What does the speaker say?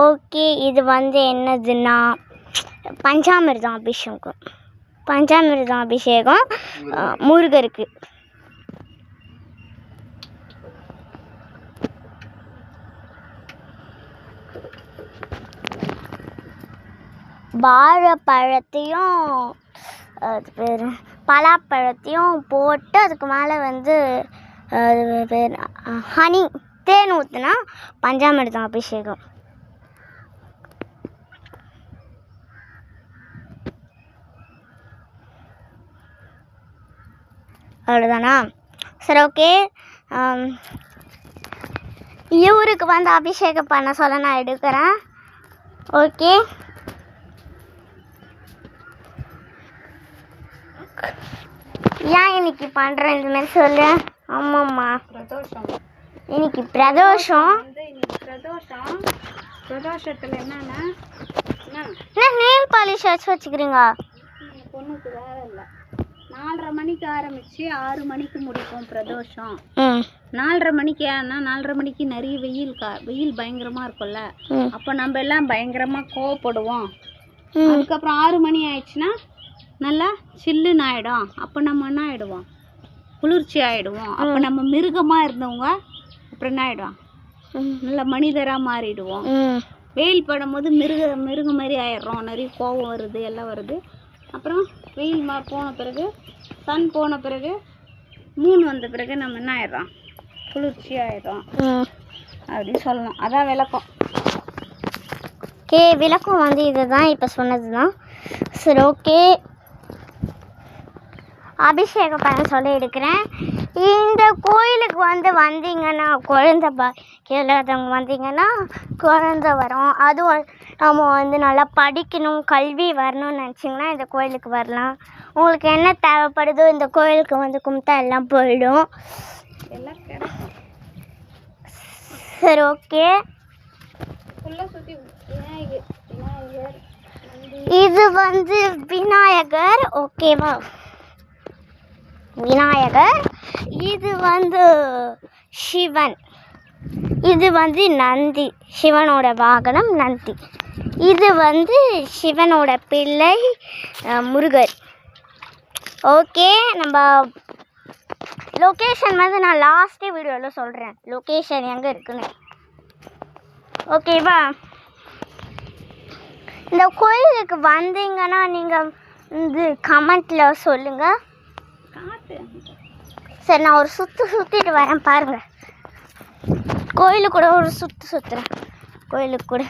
Okay, இது வந்து என்னதுன்னா பஞ்சாமிர்தம் அபிஷேகம். பஞ்சாமிர்தம் அபிஷேகம் முருகருக்கு. வாழைப்பழத்தையும் அது பேர் பலாப்பழத்தையும் போட்டு அதுக்கு மேலே வந்து அது பேர் ஹனி தேன் ஊற்றுனா பஞ்சாமிர்தம் அபிஷேகம். அவ்வளோதானா? சரி, ஓகே. இவருக்கு வந்து அபிஷேகம் பண்ண சொல்ல நான் எடுக்கிறேன். ஓகே, ஏன் இன்னைக்கு பண்ணுறேன் இந்த மாதிரி சொல்லு. ஆமாம்மா, இன்னைக்கு பிரதோஷம். பிரதோஷத்தில் என்னன்னா நெயில் பாலிஷ் வச்சுக்கிறீங்க. பொண்ணுக்கு வேலை இல்லை. 4:30 மணிக்கு ஆரம்பித்து 6 மணிக்கு முடிப்போம் பிரதோஷம். 4:30 மணிக்கு. ஏன்னா 4:30 மணிக்கு நிறைய வெயில் பயங்கரமாக இருக்கும்ல, அப்போ நம்ம எல்லாம் பயங்கரமாக கோவப்படுவோம். அதுக்கப்புறம் 6 மணி ஆயிடுச்சுன்னா நல்லா சில்லுன்னு ஆகிடும். அப்போ நம்ம என்ன ஆகிடுவோம், குளிர்ச்சி ஆகிடுவோம். அப்போ நம்ம மிருகமாக இருந்தவங்க அப்புறம் என்ன ஆகிடும், நல்லா மனிதராக மாறிடுவோம். வெயில் படும்போது மிருகம் மாதிரி ஆயிடுறோம். நிறைய கோவம் வருது, எல்லாம் வருது. அப்புறம் வெயில் போன பிறகு, சன் போன பிறகு, மூணு வந்த பிறகு நம்ம என்ன ஆயிடுறோம், குளிர்ச்சி ஆயிடுறோம் அப்படின்னு சொல்லணும். அதான் விளக்கம். ஓகே, விளக்கம் வந்து இதுதான் இப்போ சொன்னது தான். சரி, ஓகே. அபிஷேகம் பண்ண சொல்லி எடுக்கிறேன். இந்த கோயிலுக்கு வந்து வந்தீங்கன்னா குழந்தை இல்லாதவங்க வந்தீங்கன்னா குழந்தை வரும். அதுவும் நம்ம வந்து நல்லா படிக்கணும், கல்வி வரணும்னு நினச்சிங்கன்னா இந்த கோயிலுக்கு வரலாம். உங்களுக்கு என்ன தேவைப்படுதோ இந்த கோயிலுக்கு வந்து கும்பிட்டா எல்லாம் போயிடும். சரி, ஓகே. இது வந்து விநாயகர். ஓகேவா? விநாயகர். இது வந்து சிவன். இது வந்து நந்தி, சிவனோட வாகனம் நந்தி. இது வந்து சிவனோட பிள்ளை முருகர். ஓகே, நம்ம லொக்கேஷன் வந்து நான் லாஸ்ட் வீடியோவில் சொல்கிறேன், லொக்கேஷன் எங்கே இருக்குன்னு. ஓகேவா? இந்த கோயிலுக்கு வந்தீங்கன்னா நீங்கள் வந்து கமெண்ட்டில் சொல்லுங்கள். சரி, நான் ஒரு சுற்றிட்டு வரேன் பாருங்கள். கோயிலுக்கு கூட ஒரு சுற்றுறேன். கோயிலுக்கு கூட